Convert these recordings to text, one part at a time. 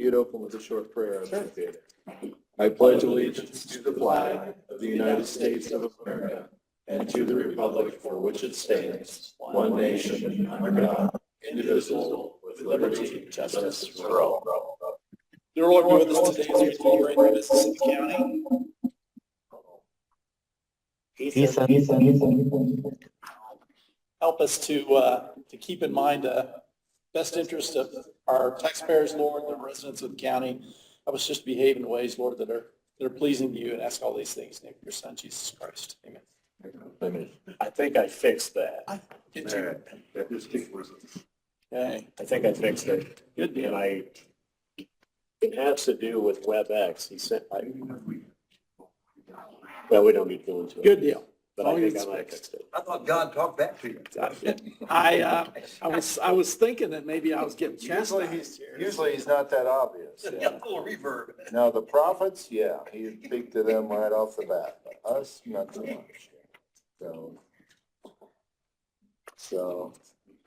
you'd open with a short prayer, I'd appreciate it. I pledge allegiance to the flag of the United States of America and to the republic for which it stands, one nation, under God, indivisible, with liberty and justice for all. Dear Lord, be with us today as we do your in the business of the county. Help us to keep in mind the best interest of our taxpayers, Lord, the residents of the county. Help us just behave in ways, Lord, that are pleasing to you, and ask all these things in the name of your Son, Jesus Christ. Amen. Amen. I think I fixed that. Did you? Okay. I think I fixed it. Good deal. And it has to do with WebEx. He sent, well, we don't need to go into it. Good deal. But All I think it's I might fixed. fix it. I thought God talked back to you. I was thinking that maybe I was getting chastised here. Usually he's not that obvious. Yeah, a little reverb. Now, the prophets, yeah, he speak to them right off the bat, but us, not so much. So,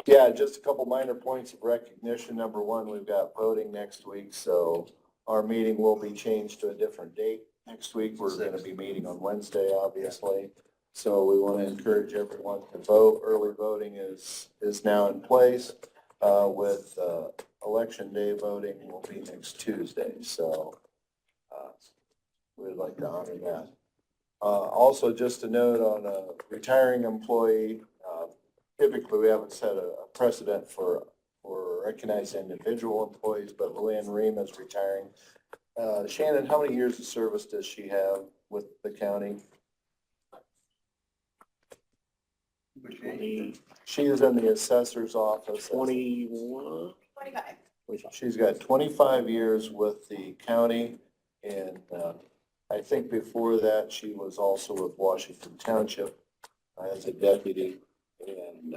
yeah, just a couple minor points of recognition. Number one, we've got voting next week, so our meeting will be changed to a different date. Next week, we're going to be meeting on Wednesday, obviously. So we want to encourage everyone to vote. Early voting is now in place, with election day voting will be next Tuesday. So we'd like to honor that. Also, just a note on a retiring employee, typically we haven't set a precedent for recognizing individual employees, but Luann Ream is retiring. Shannon, how many years of service does she have with the county? She is in the assessor's office. 21? 25. She's got 25 years with the county, and I think before that, she was also with Washington Township as a deputy, and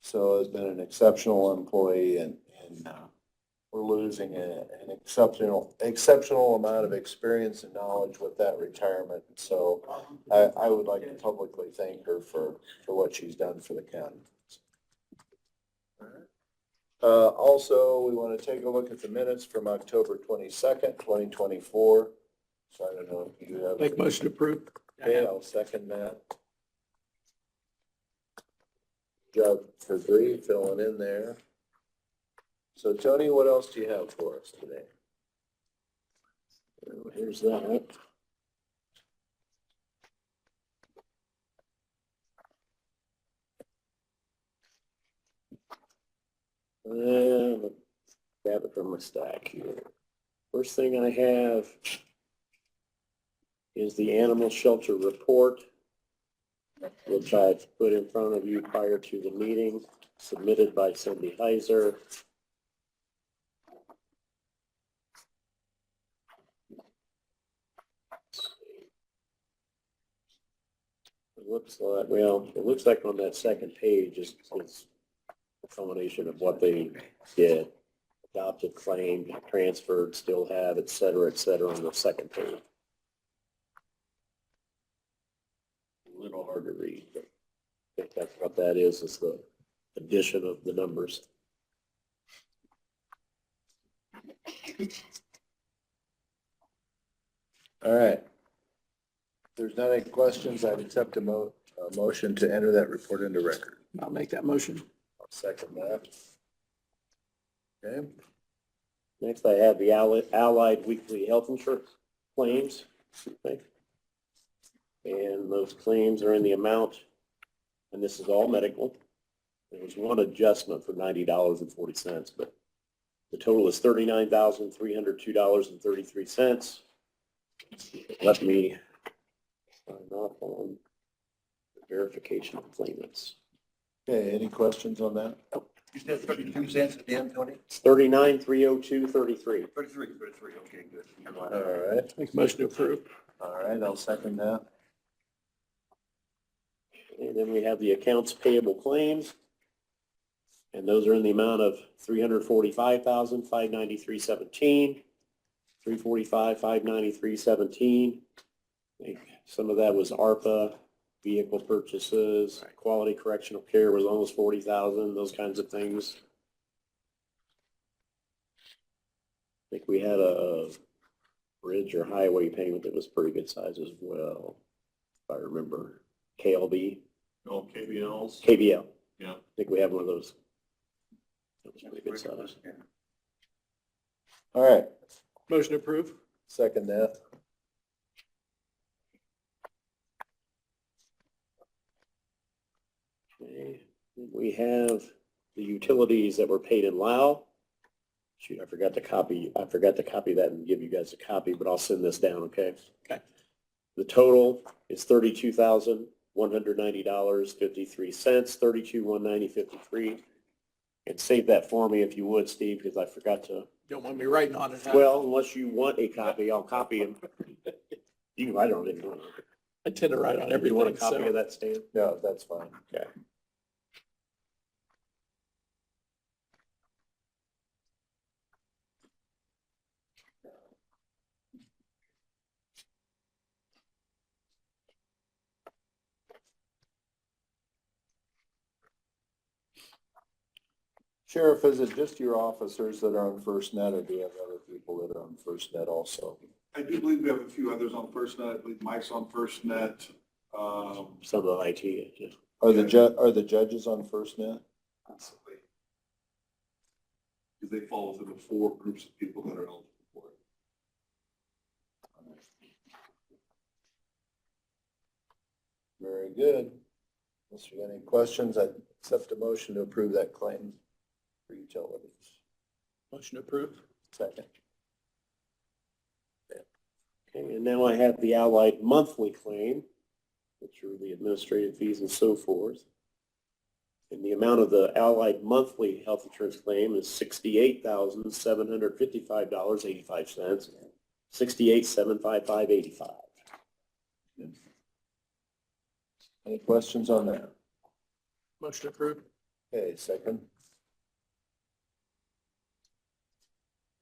so has been an exceptional employee, and we're losing an exceptional amount of experience and knowledge with that retirement. So I would like to publicly thank her for what she's done for the county. Also, we want to take a look at the minutes from October 22nd, 2024. So I don't know if you have. Make a motion to approve. Okay, I'll second that. Good job for Bree filling in there. So Tony, what else do you have for us today? Here's that. Grab it from my stack here. First thing I have is the animal shelter report, which I put in front of you prior to the meeting, submitted by Cindy Heiser. It looks like on that second page is a combination of what they did. Adopted, claimed, transferred, still have, et cetera, on the second page. A little hard to read, but I think that's what that is the addition of the numbers. All right. If there's not any questions, I'd accept a motion to enter that report into record. I'll make that motion. I'll second that. Okay. Next, I have the Allied Weekly Health Insurance claims. Okay. And those claims are in the amount, and this is all medical. There was one adjustment for $90.40, but the total is $39,302.33. Let me sign off on the verification of claimants. Okay, any questions on that? You said 32 cents at the end, Tony? It's $39,302.33. 33, okay, good. All right. Make a motion to approve. All right, I'll second that. And then we have the accounts payable claims. And those are in the amount of $345,593.17, $345,593.17. Some of that was ARPA, vehicle purchases, quality correctional care was almost 40,000, those kinds of things. think we had a bridge or highway payment that was pretty good size as well, if I remember. KLB, Oh, KBLs. KBL. Yeah. I think we have one of those. That was pretty good size. All right, Motion to approve? second that. Okay. We have the utilities that were paid in Lao. Shoot, I forgot to copy that and give you guys a copy, but I'll send this down, okay? Okay. The total is $32,190.53, $32,190.53. And save that for me if you would, Steve, because I forgot to. Don't want me writing on it, huh? Well, unless you want a copy, I'll copy them. You can write on it if you want. I tend to write on Do you want a everything, copy so. of that, Stan? No, that's fine. Okay. Sheriff, is it just your officers that are on FirstNet, or do you have other people that are on FirstNet also? I do believe we have a few others on FirstNet. I believe Mike's on FirstNet. Some of the IT, just. Are the judges on FirstNet? Possibly. Because they fall within the four groups of people that are eligible for it. Very good. Unless you got any questions, I'd accept a motion to approve that claim for utilities. Motion to approve? Second. Okay, and now I have the Allied monthly claim, which are the administrative fees and so forth. And the amount of the Allied monthly health insurance claim is $68,755.85, $68,755.85. Any questions on that? Motion to approve? Okay, second.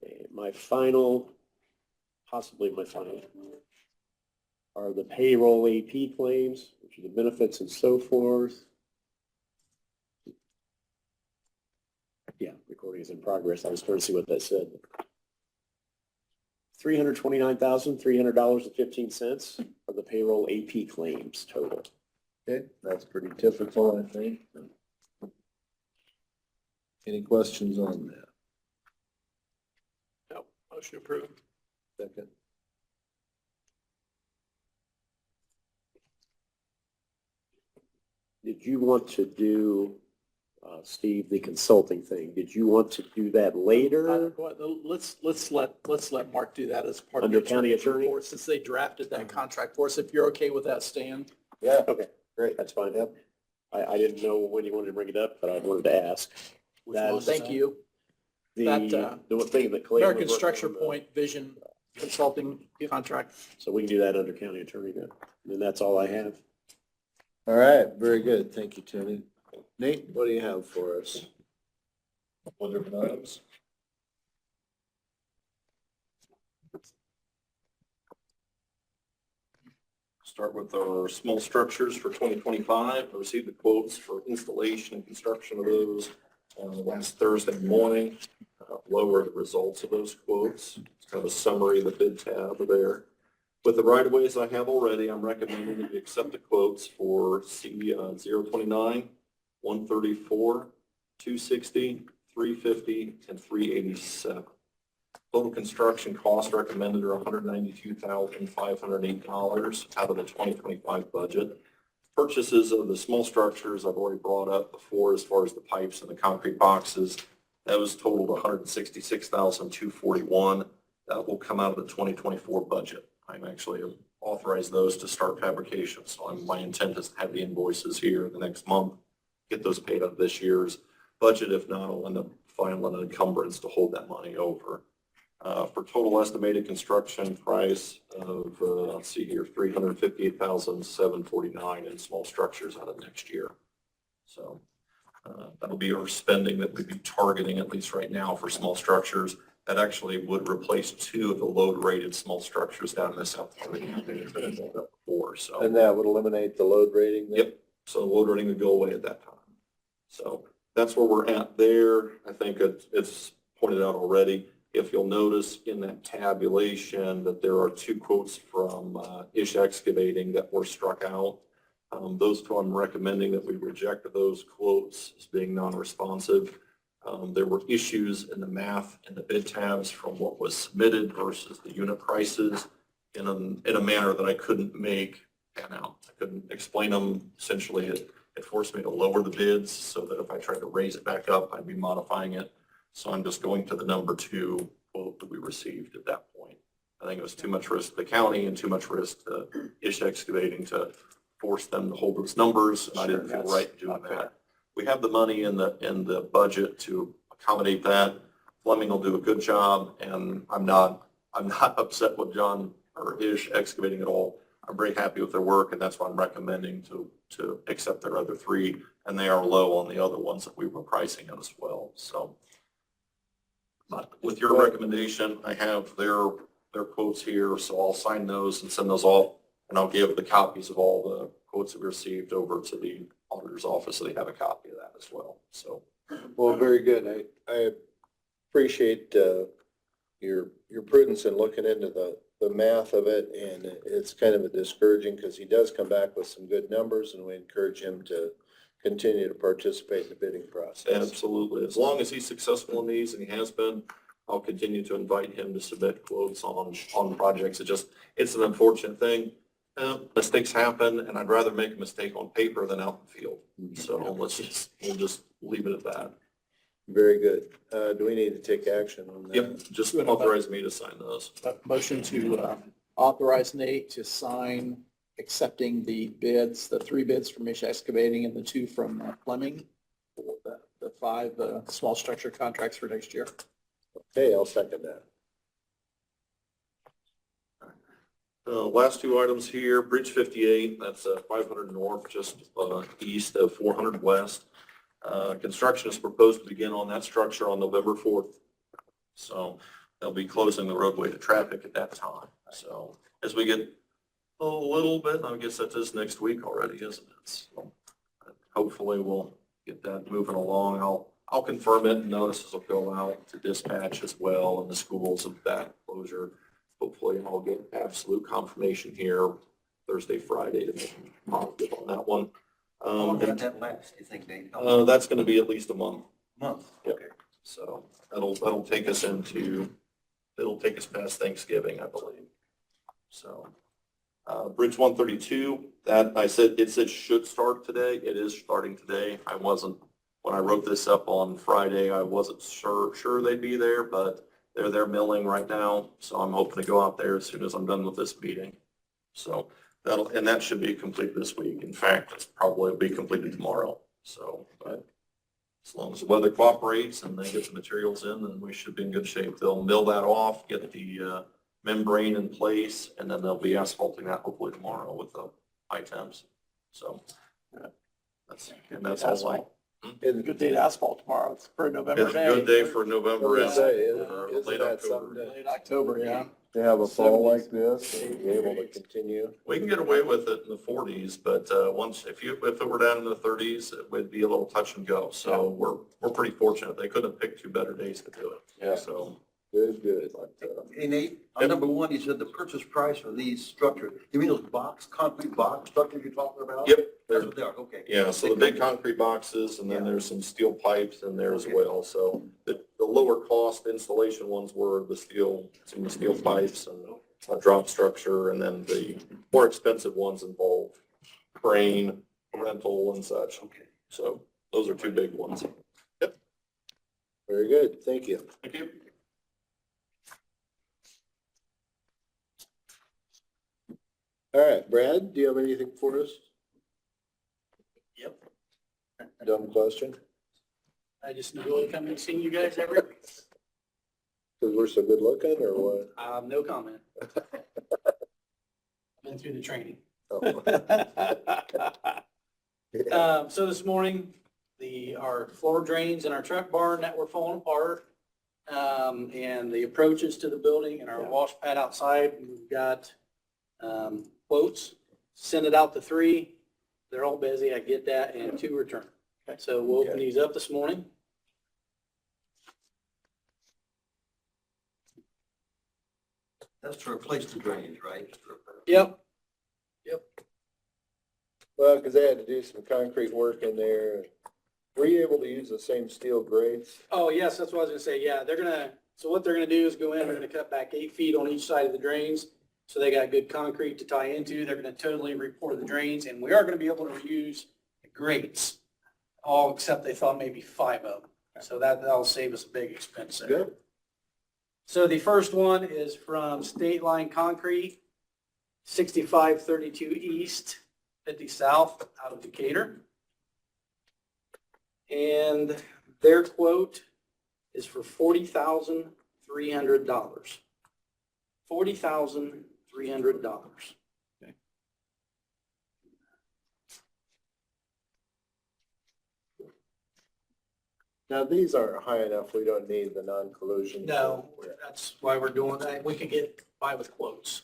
Okay, my final, possibly my final, are the payroll AP claims, which are the benefits and so forth. Yeah, recording is in progress. I was trying to see what that said. $329,300.15 are the payroll AP claims total. Okay, that's pretty typical, I think. Any questions on that? No. Motion to approve? Second. Did you want to do, Steve, the consulting thing? Did you want to do that later? Let's let Mark do that as part of. Under the county attorney? report, since they drafted that contract for us, if you're okay with that, Stan. Yeah, Okay, great. that's fine. Yep. I didn't know when you wanted to bring it up, but I wanted to ask. That is Thank you. The That, one thing that Clayton. American was working Structure on, Point Vision Consulting contract. So we can do that under county attorney then. And that's all I have. All right, very good. Thank you, Tony. Nate, what do you have for us? Couple different items. Start with our small structures for 2025. I received the quotes for installation and construction of those last Thursday morning. Below are the results of those quotes. It's kind of a summary of the bid tab there. With the right-of-ways I have already, I'm recommending that we accept the quotes for C 029, 134, 260, 350, and 387. Total construction costs recommended are $192,508 out of the 2025 budget. Purchases of the small structures I've already brought up before as far as the pipes and the concrete boxes. That was totaled $166,241. That will come out of the 2024 budget. I'm actually authorized those to start fabrication. So my intent is to have the invoices here in the next month, get those paid out of this year's budget. If not, I'll end up filing an encumbrance to hold that money over. For total estimated construction price of, let's see here, $358,749 in small structures out of next year. So that'll be our spending that we'd be targeting, at least right now, for small structures. That actually would replace two of the load-rated small structures down in the South Florida County that had been up before. So. And that would eliminate the load rating then? Yep, so load rating would go away at that time. So that's where we're at there. I think it's pointed out already. if you'll notice in that tabulation that there are two quotes from Ish Excavating that were struck out. Those two, I'm recommending that we reject those quotes as being non-responsive. There were issues in the math and the bid tabs from what was submitted versus the unit prices in a manner that I couldn't make pan out. I couldn't explain them. Essentially, it forced me to lower the bids so that if I tried to raise it back up, I'd be modifying it. So I'm just going to the number 2 quote that we received at that point. I think it was too much risk to the county and too much risk to Ish Excavating to force them to hold those numbers. And I didn't feel right doing that. We have the money in the budget to accommodate that. Fleming will do a good job, and I'm not upset with John or Ish Excavating at all. I'm very happy with their work, and that's why I'm recommending to accept their other 3, and they are low on the other ones that we were pricing at as well. So, but with your recommendation, I have their quotes here, so I'll sign those and send those off, and I'll give the copies of all the quotes that we received over to the auditor's office, so they have a copy of that as well. So, Well, very good. I appreciate your prudence in looking into the math of it, and it's kind of a discouraging because he does come back with some good numbers, and we encourage him to continue to participate in the bidding process. absolutely. As long as he's successful in these, and he has been, I'll continue to invite him to submit quotes on projects. It's an unfortunate thing. Mistakes happen, and I'd rather make a mistake on paper than out in the field. So we'll just leave it at that. Very good. Do we need to take action on that? Yep, just authorize me to sign those. Motion to authorize Nate to sign accepting the bids, the 3 bids from Ish Excavating and the 2 from Fleming for the 5 small structure contracts for next year. Okay, I'll second that. Last 2 items here, Bridge 58, that's 500 north, just east of 400 west. Construction is proposed to begin on that structure on November 4th. So they'll be closing the roadway to traffic at that time. So as we get a little bit, I guess that is next week already, isn't it? So hopefully we'll get that moving along. I'll confirm it, and notices will go out to dispatch as well and the schools of that closure. Hopefully I'll get absolute confirmation here Thursday, Friday to make a positive on that one. How long does that last, do you think, Nate? That's going to be at least a month. Month? Yep. Okay. So it'll take us past Thanksgiving, I believe. So, Bridge 132, it said should start today. It is starting today. When I wrote this up on Friday, I wasn't sure they'd be there, but they're there milling right now. So I'm hoping to go out there as soon as I'm done with this meeting. So that should be complete this week. In fact, it's probably be completed tomorrow. So, but as long as the weather cooperates and they get the materials in, then we should be in good shape. They'll mill that off, get the membrane in place, and then they'll be asphalting that hopefully tomorrow with the high temps. So that's all I. Good day to asphalt tomorrow. It's for November It's a day. good day for November. Isn't Late that October. something Late October, yeah. to have a fall like this and be able to continue? We can get away with it in the 40s, but if it were down in the 30s, it would be a little touch and go. So we're pretty fortunate. They couldn't have picked 2 better days to do it. Yeah. So Good. Hey, Nate, on Yep. number 1, you said the purchase price for these structures, you mean those concrete box structures you're talking about? Yep. That's what they are, okay. Yeah, so the big concrete boxes, and then there's some steel pipes in there as well. So the lower cost installation ones were some of the steel pipes and a drop structure, and then the more expensive ones involve crane, rental, and such. Okay. So those are 2 big ones. Very good. Thank you. Thank you. All right, Brad, do you have anything for us? Yep. Dumb question? I just enjoy coming to see you guys every week. Because we're so good looking or what? No comment. Been through the training. Oh. So this morning, our floor drains in our truck barn that were falling apart, and the approaches to the building and our wash pad outside, we've got quotes, send it out to 3. They're all busy, I get that, and 2 return. So we'll open these up this morning. That's to replace the drains, right? Yep. Well, because they had to do some concrete work in there. Were you able to use the same steel grades? Oh, yes, that's what I was gonna say. Yeah, so what they're gonna do is go in, they're gonna cut back 8 feet on each side of the drains. So they got good concrete to tie into. They're gonna totally re-pour the drains, and we are gonna be able to reuse the grates. All except they thought maybe 5 of them. So that'll save us a big expense there. Good. So the first one is from State Line Concrete, 6532 East, 50 South, out of Decatur. And their quote is for $40,300. $40,300. Now, these aren't high enough. We don't need the non-collusion. No, that's why we're doing that. We could get by with quotes.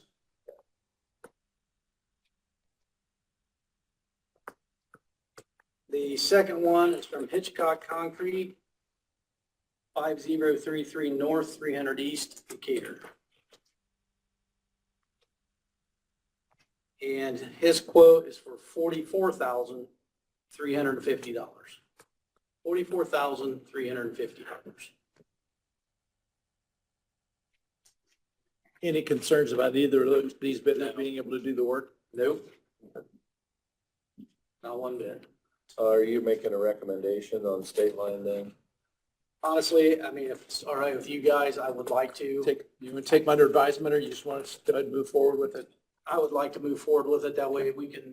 The second one is from Hitchcock Concrete, 5033 North, 300 East, Decatur. And his quote is for $44,350. $44,350. Any concerns about either of these bidders being able to do the work? Nope. Not one bit. Are you making a recommendation on State Line then? Honestly, I mean, if it's all right with you guys, I would like to. You would take them under advisement, or you just want us to go ahead and move forward with it? I would like to move forward with it. That way we can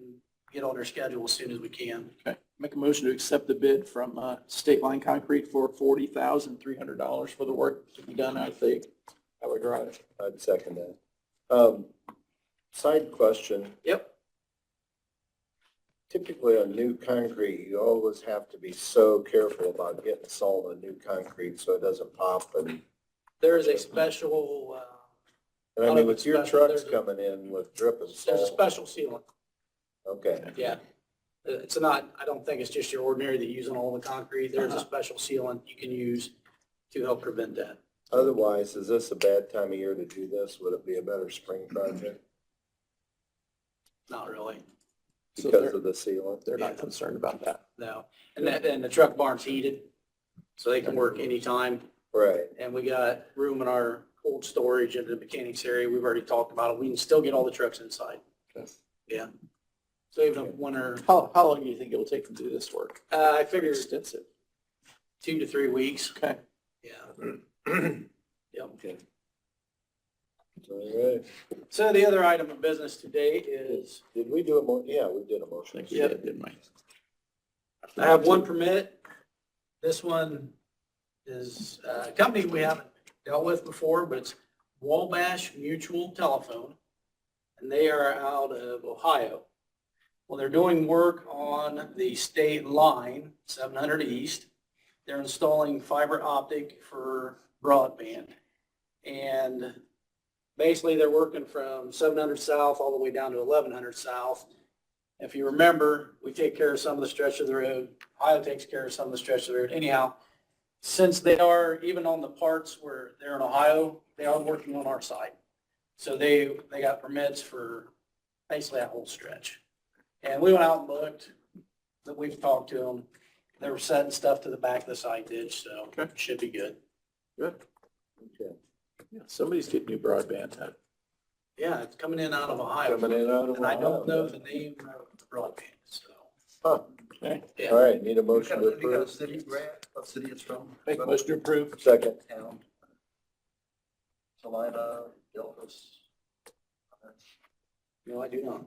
get on their schedule as soon as we can. Okay, make a motion to accept the bid from State Line Concrete for $40,300 for the work to be done out the highway garage. I'd second that. Side question. Yep. Typically on new concrete, you always have to be so careful about getting salt on new concrete so it doesn't pop and, There is a special, and I Lot mean, of with it's your special. trucks There's a- coming in with dripping there's a salt. special sealant. Okay, Yeah. It's not, I don't think it's just your ordinary that you use on all the concrete. There's a special sealant you can use to help prevent that. otherwise, is this a bad time of year to do this? Would it be a better spring project Not really, So because of the sealant? they're not concerned about that. no. And the truck barn's heated, so they can work anytime. Right, And we got room in our cold storage in the mechanics area. We've already talked about it. We can still get all the trucks inside. Okay. Yeah. So even if winter, How long do you think it will take to do this work? I Pretty figured extensive. 2 to 3 weeks. Okay. Yeah. Yep. all right. So the other item of business today is, Did we do a yeah, we did a I motion. think you did, didn't we? I have one permit. This one is a company we haven't dealt with before, but it's Wabash Mutual Telephone. And they are out of Ohio. Well, they're doing work on the state line, 700 East. They're installing fiber optic for broadband. And basically they're working from 700 South all the way down to 1100 South. If you remember, we take care of some of the stretch of the road. Ohio takes care of some of the stretch of the road. Anyhow, since they are, even on the parts where they're in Ohio, they are working on our side. So they got permits for basically that whole stretch. And we went out and looked, that we've talked to them. They were setting stuff to the back of the side ditch, so Okay. it should be good. Good. Okay. Yeah, somebody's getting new broadband, huh? Yeah, it's coming in out of Ohio. Coming in out of And I don't Ohio. know the name of the broadband, so. Huh, Okay, Yeah. all right, need a motion to You got a approve. city grant, what city it's from? make a motion to approve. Second, Town. Salina, Delphus. No, I do not.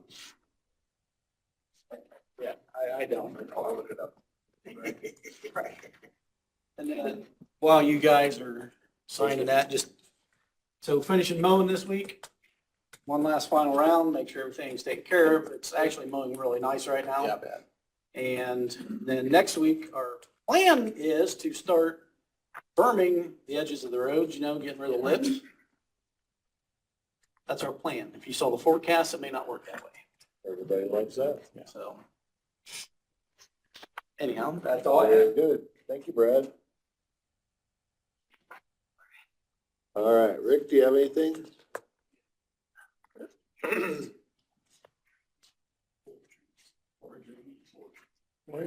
Yeah, I don't. I'll look it up. Right. And then while you guys are signing that, just, so finishing mowing this week, one last final round, make sure everything's taken care of. It's actually mowing really nice right now. Yeah, bad. And then next week, our plan is to start berming the edges of the roads, you know, getting rid of the lips. That's our plan. If you saw the forecast, it may not work that way. everybody likes that. So anyhow, that's all I have. Very good. Thank you, Brad. All right, Rick, do you have anything? Morning,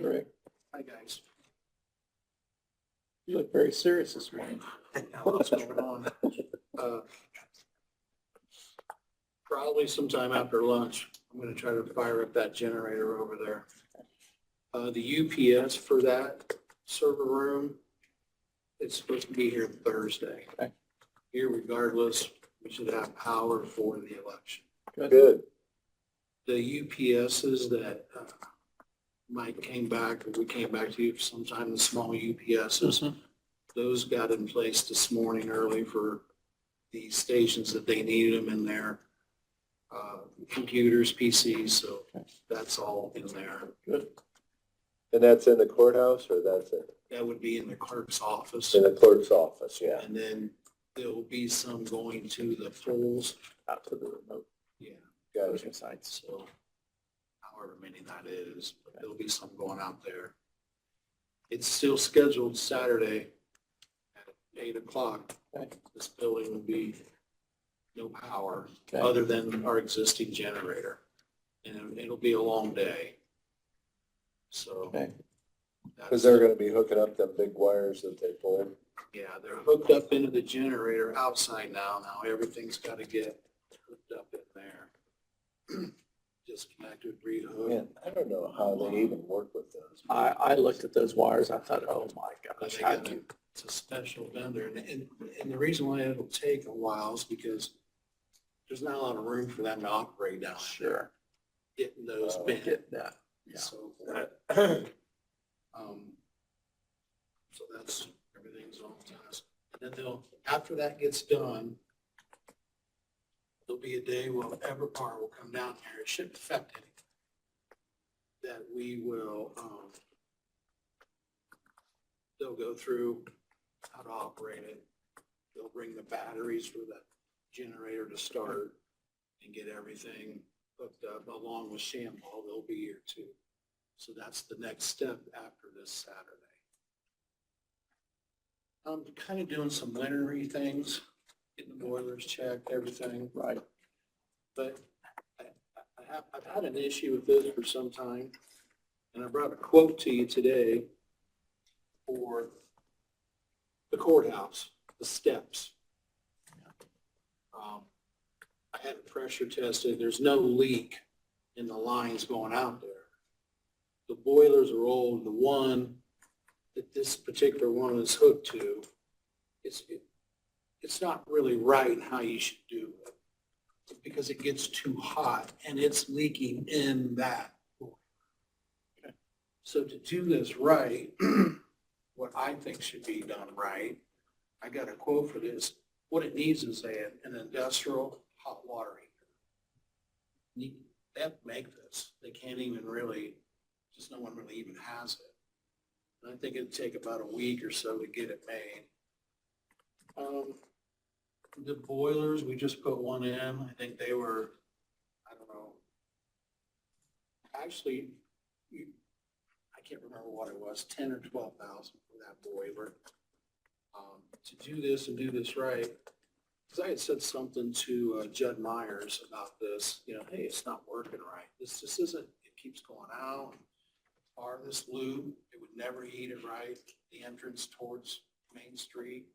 Rick. Hi, guys. You look very serious this morning. What's going on? Probably sometime after lunch, I'm gonna try to fire up that generator over there. The UPS for that server room, it's supposed to be here Thursday. Okay. Irregardless, we should have power for the election. Good. The UPSs that Mike came back, or we came back to you sometime, the small UPSs, those got in place this morning early for the stations that they needed them in there. Computers, PCs, so that's all in there. Good. And that's in the courthouse or that's That would be in the clerk's office. in the clerk's office? Yeah. And then there will be some going to the polls. Out to the remote Yeah. Got it. voting sites. So however many that is, but there'll be some going out there. It's still scheduled Saturday at 8 o'clock. Okay. This building will be no power Okay. other than our existing generator. And it'll be a long day. So. Okay. Because they're gonna be hooking up them big wires that they pulled. Yeah, they're hooked up into the generator outside now. Now everything's got to get hooked up in there. Disconnected, rehooked. Man, I don't know how they even work with those. I looked at those wires. I thought, oh my gosh, how do you? It's a special vendor. And the reason why it'll take a while is because there's not a lot of room for them to operate down there. Sure. Getting those bent. Get that. Yeah. So, so that's, everything's on task. And then after that gets done, there'll be a day where Everpar will come down here. It shouldn't affect anything. That we will, they'll go through how to operate it. They'll bring the batteries for the generator to start and get everything hooked up along with Shamball. They'll be here too. So that's the next step after this Saturday. I'm kind of doing some wintry things, getting the boilers checked, everything. Right. But I've had an issue with this for some time, and I brought a quote to you today for the courthouse, the steps. I had it pressure tested. There's no leak in the lines going out there. The boilers are old. The one that this particular one is hooked to, it's not really right how you should do it because it gets too hot and it's leaking in that boiler. Okay. So to do this right, what I think should be done right, I got a quote for this. What it needs is an industrial hot water heater. They have to make this. They can't even really, just no one really even has it. And I think it'd take about a week or so to get it made. The boilers, we just put one in. I think they were, I don't know. Actually, I can't remember what it was, 10 or 12,000 for that boiler. To do this and do this right, because I had said something to Judd Myers about this, you know, hey, it's not working right. This just isn't, it keeps going out. Part of this loop, it would never heat it right, the entrance towards Main Street.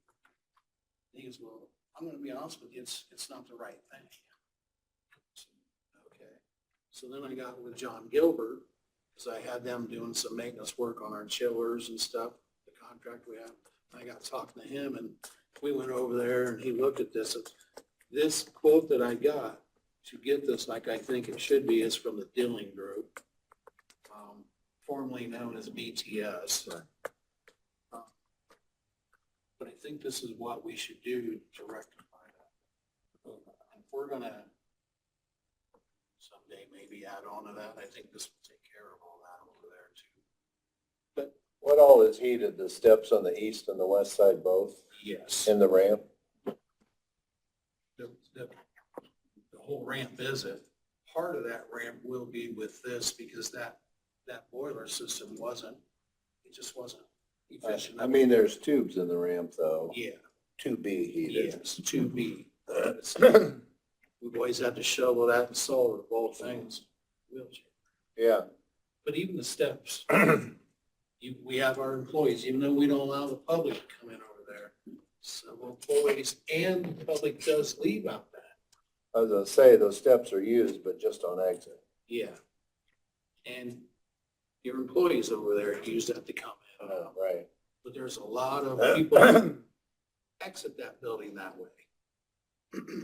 He goes, well, I'm going to be honest with you, it's not the right thing. Okay. So then I got with John Gilbert, because I had them doing some maintenance work on our chillers and stuff, the contract we have. I got talking to him, and we went over there, and he looked at this. This quote that I got to get this like I think it should be is from the Dilling Group, formerly known as BTS. But I think this is what we should do to rectify that. If we're going to someday maybe add on to that, I think this will take care of all that over there too. But What all is heated? The steps on the east and the west side both? yes, In the ramp? the whole ramp is it. Part of that ramp will be with this because that boiler system it just wasn't efficient. I mean, there's tubes in the ramp though, Yeah, to be heated. yes, to be. We've always had to shovel that and solder of all things. Wheelchair. Yeah, But even the steps, we have our employees, even though we don't allow the public to come in over there. Some employees and the public does leave out that. I was gonna say, those steps are used, but just on exit. Yeah. And your employees over there use that to come in. Right. But there's a lot of people that exit that building that way.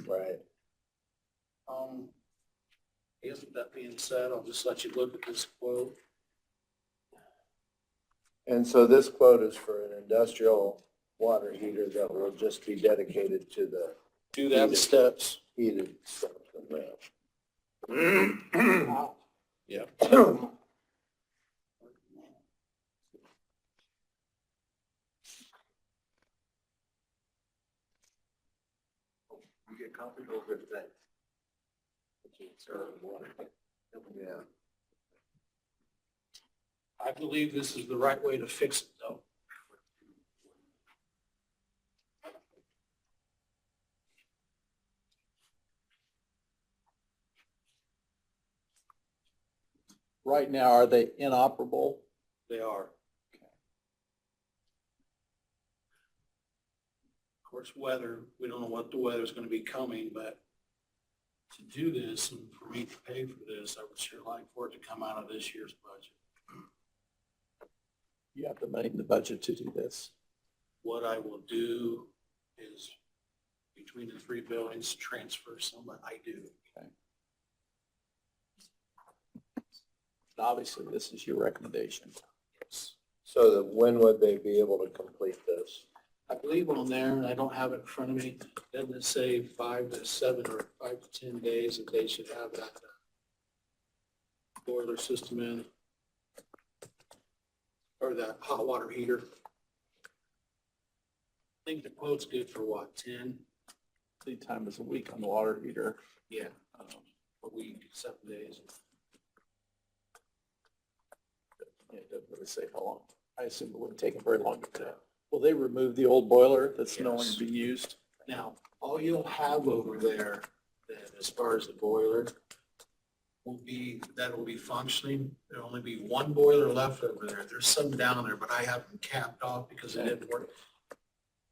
Right. I guess with that being said, I'll just let you look at this quote. And so this quote is for an industrial water heater that will just be dedicated to the Do that steps. heated stuff. Yep. You get copies over today. Yeah. I believe this is the right way to fix it though. Right now, are they inoperable? They are. Of course, weather, we don't know what the weather's gonna be coming, but to do this and for me to pay for this, I would sure like for it to come out of this year's budget. You have the money in the budget to do this. What I will do is between the three buildings, transfer some, but I do. Obviously, this is your recommendation. So that when would they be able to complete this? I believe on there, and I don't have it in front of me, doesn't it say 5 to 7 or 5 to 10 days that they should have that boiler system in? Or that hot water heater? I think the quote's good for what, 10? Lead time is a week on the water heater. Yeah, a week, 7 days. It doesn't really say how long. I assume it wouldn't take them very long to do that. Will they remove the old boiler that's no longer Yes. being used? Now, all you'll have over there, then, as far as the boiler, will be, that will be functioning. There'll only be one boiler left over there. There's some down there, but I have them capped off because it didn't work.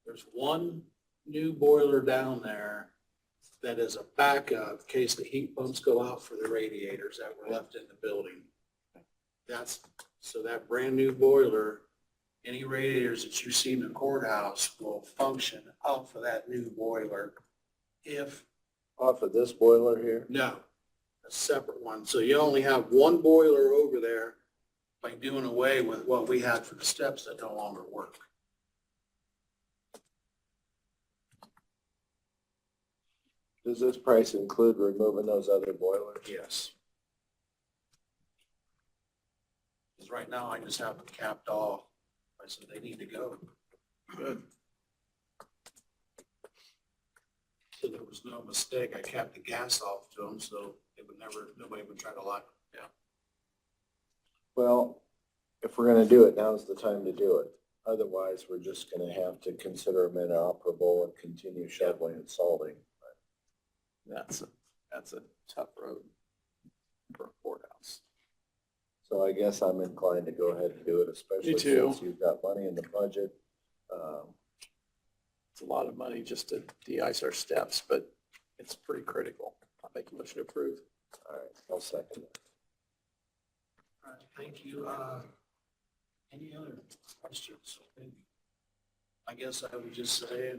There's one new boiler down there that is a backup in case the heat pumps go out for the radiators that were left in the building. So that brand new boiler, any radiators that you see in the courthouse will function off of that new boiler. If, Off of this boiler here? no, a separate one. So you only have one boiler over there by doing away with what we had for the steps that no longer work. Does this price include removing those other boilers? Yes. Because right now I just have them capped off. I said they need to go. Good. So there was no mistake. I capped the gas off to them so it would never, nobody would try to lock them down. Well, if we're gonna do it, now's the time to do it. Otherwise, we're just gonna have to consider them inoperable and continue shoveling and salting. That's a tough road for a courthouse. So I guess I'm inclined to go ahead and do it, especially Me too. since you've got money in the budget. It's a lot of money just to de-ice our steps, but it's pretty critical. I'll make a motion to approve. All right, I'll second it. All right, thank you. Any other questions? I guess I would just say,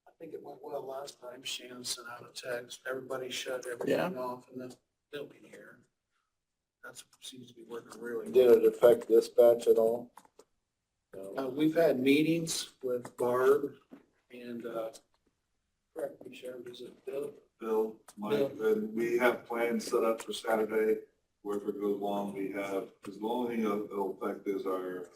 I think it went well last time. Shannon sent out a text. Everybody shut everything off in the building here. That seems to be working really Did well. it affect dispatch at all? No. We've had meetings with Barb and, correct me, Sharon, is it Bill? Bill, Mike, and we have plans set up for Saturday, where if it goes long, we have, because the only thing that'll affect is our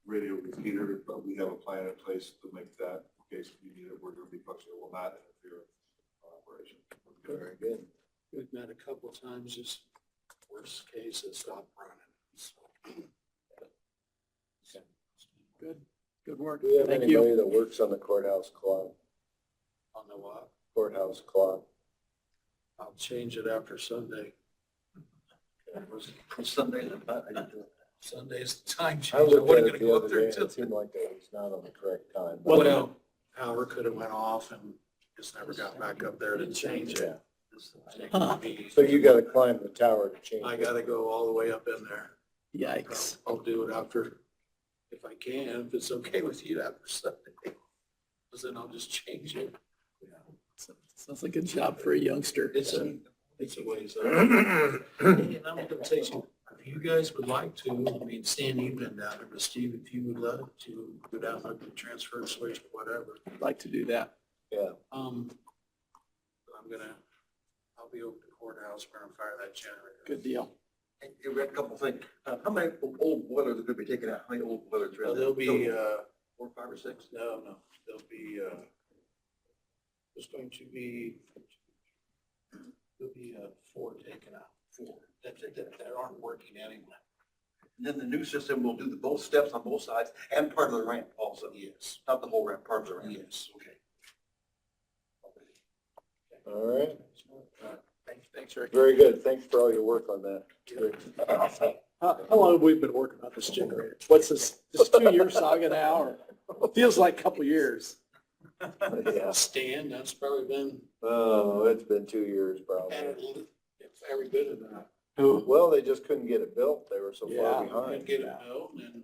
radio repeater, but we have a plan in place to make that, in case we need it, we're gonna be functional, will not interfere with our operation. Very good. We've met a couple of times, just worst case, it stopped running. So, Good work. Do we have Thank anybody you. that works on the courthouse clock? on the what? Courthouse clock? I'll change it after Sunday. Sunday, I didn't do it. Sunday's the time I change. I looked at wasn't it gonna the go up other there day, till. it seemed like it was not on the correct time. Well, power could have went off and just never got back up there to change it. Huh. So you gotta climb the tower to change I it. gotta go all the way up in there. Yikes. I'll do it after, if I can, if it's okay with you after Sunday. Because then I'll just change it. Sounds like a job for a youngster. It's a ways up. And I'm gonna say, if you guys would like to, I mean, Stan, you've been down there, but Steve, if you would love to go down and transfer, switch, whatever. I'd like to do that. Yeah, I'll be over the courthouse, we're gonna fire that generator. Good deal. And you read a couple things. How many old boilers are going to be taken out? How many old boilers? are in there? There'll be, 4, 5, or 6? no, there'll be, there's going to be, there'll be, 4 taken out. 4 that aren't working anyway. And then the new system will do the both steps on both sides and part of the ramp also. Yes. Not the whole ramp, part of the ramp. Yes, okay. all right, Thanks, Rick. very good, thanks for all your work on that. How long have we been working on this generator? What's this 2-year saga now, or feels like a couple years? Yeah. Stan, that's probably been Oh, it's been 2 years probably. every bit of that. Who? Well, they just couldn't get it built, they were so Yeah. far Couldn't behind. get it built, and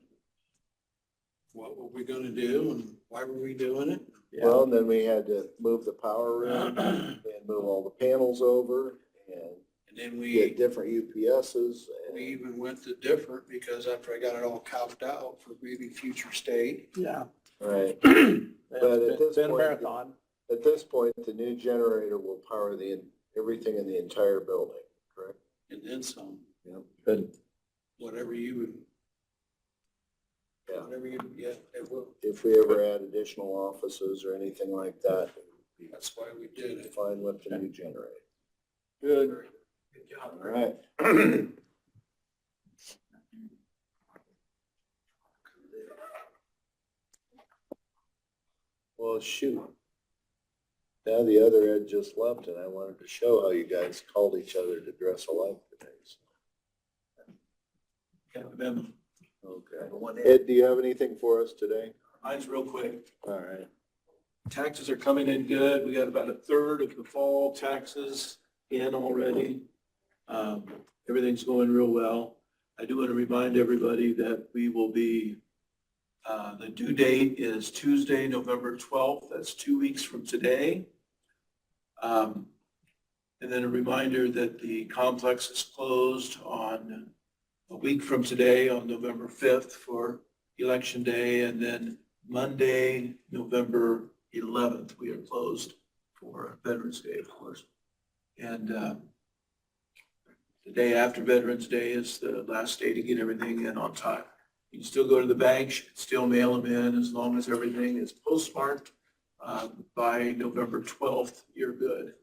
what were we gonna do, and why were we doing it? Well, and then we had to move the power room and move all the panels over and And then get different UPSs. we And even went to different, because after I got it all copped out for maybe future state, Yeah. right, But at this been a point- marathon. at this point, the new generator will power everything in the entire building, correct? and then some, Good. whatever you would. Yeah. Whatever you, yeah, it will. If we ever add additional offices or anything like that, That's why we did it. fine with the new generator. Good. Good job. All right. Well, shoot. Now the other Ed just left and I wanted to show how you guys called each other to dress alike today. Okay. Ed, do you have anything for us today? Mine's real quick. All right. Taxes are coming in good. We got about a third of the fall taxes in already. Everything's going real well. I do want to remind everybody that we will be, the due date is Tuesday, November 12th. That's 2 weeks from today. And then a reminder that the complex is closed on a week from today on November 5th for Election Day. And then Monday, November 11th, we are closed for Veterans Day, of course. And the day after Veterans Day is the last day to get everything in on time. You can still go to the bank, you can still mail them in as long as everything is postmarked by November 12th, you're good.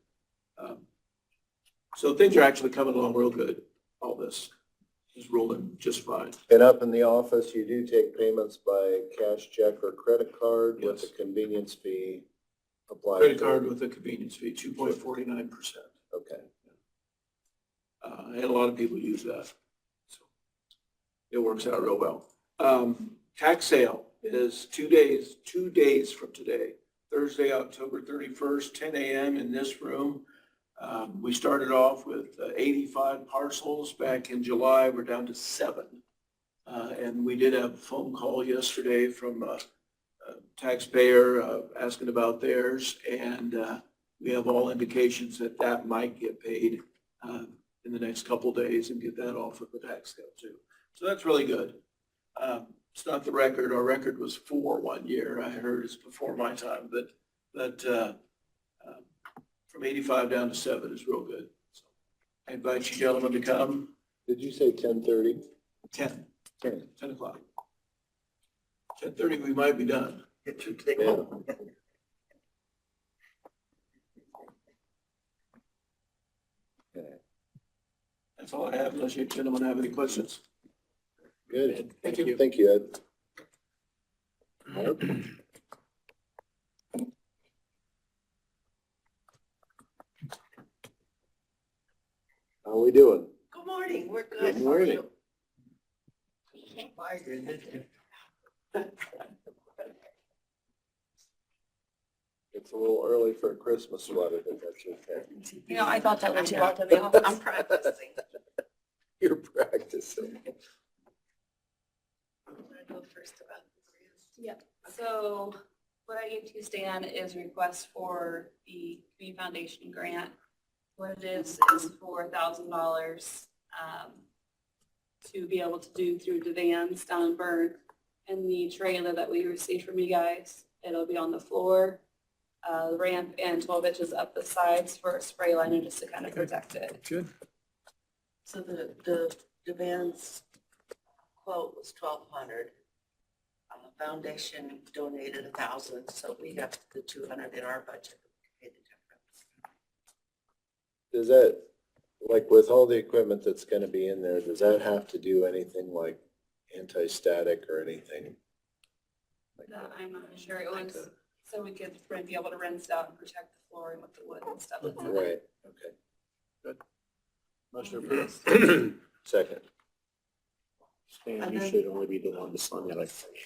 So things are actually coming along real good. All this is rolling just fine. And up in the office, you do take payments by cash, check, or credit card with Yes. a convenience fee applied? Credit card with a convenience fee, 2.49%. Okay. And a lot of people use that. So it works out real well. Tax sale is 2 days from today, Thursday, October 31st, 10 a.m. in this room. We started off with 85 parcels back in July. We're down to 7. And we did have a phone call yesterday from a taxpayer asking about theirs. And we have all indications that that might get paid in the next couple of days and get that off of the tax sale too. So that's really good. It's not the record. Our record was 4 1 year. I heard it's before my time, but from 85 down to 7 is real good. So I invite you gentlemen to come. Did you say 10:30? 10 10. o'clock. 10:30, we might be done. It should take Yeah. long. Okay. That's all I have, unless you gentlemen have any questions. Good. Thank you. Thank you, Ed. we doing? Good morning, we're good. Good morning. My goodness. It's a little early for a Christmas sweater, but that's okay. You know, I thought that when she walked in the office. I'm practicing. You're practicing. I'm gonna go first about this. Yep, so what I gave to Stan is a request for the Community Foundation grant. What it is for $1,000 to be able to do through the vans down in Bern. And the trailer that we received from you guys, it'll be on the floor, the ramp, and 12 inches up the sides for a spray liner just to kind of protect it. Good. So the van's quote was 1,200. Foundation donated 1,000, so we have the 200 in our budget. Pay the difference. Does that, like with all the equipment that's gonna be in there, does that have to do anything like anti-static or anything? Like That I'm not sure. It was so we could be able to rinse it out and protect the flooring with the wood and stuff. that's in it. Right, okay. Motion approved. Second, Stan, you should only be the one to sign that, I think.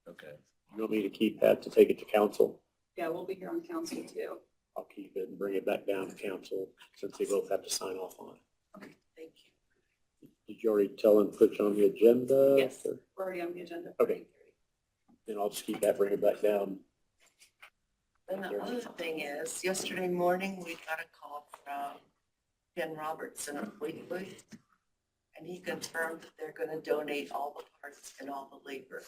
okay. You want me to keep that to take it to council? Yeah, we'll be here on council too. I'll keep it and bring it back down to council since they both have to sign off on it. Thank you. Did you already tell them to put you on the agenda? Yes. Or- We're already on the agenda. for Okay. 8:30. Then I'll just keep that, bring it back down. And the other thing is, yesterday morning, we got a call from Ken Robertson of Wheatley. And he confirmed that they're gonna donate all the parts and all the labor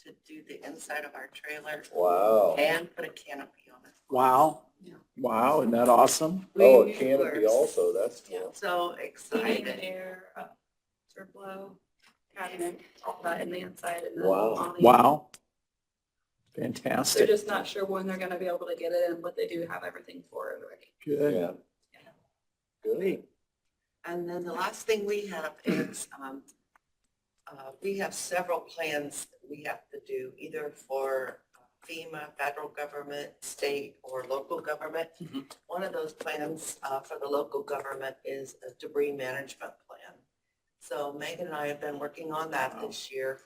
to do the inside of our trailer Wow. and put a canopy on it. Wow. Yeah. Wow, isn't that awesome? Oh, a We canopy were also, that's cool. So Heating, excited. air, airflow, cabinet, all that in the inside and then Wow. awning. Wow. They're Fantastic. just not sure when they're gonna be able to get it in, but they do have everything for it already. Good. Yeah. Good. And then the last thing we have is, we have several plans we have to do, either for FEMA, federal government, state, or local government. Mhm. One of those plans for the local government is a debris management plan. So Megan and I have been working on that this year.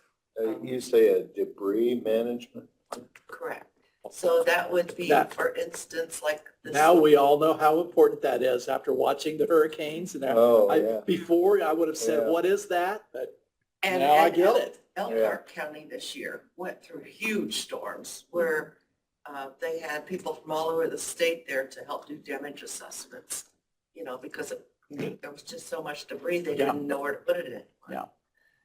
You say a debris management? Correct. So that would be, That- for instance, like this. Now we all know how important that is after watching the hurricanes and that. Oh, yeah. Before I would have said, Yeah. what is that? But And now I and get it. Elkhart County this year went through huge storms where they had people from all over the state there to help do damage assessments, because there was just so much debris, they Yeah. didn't know where to put it in. Yeah.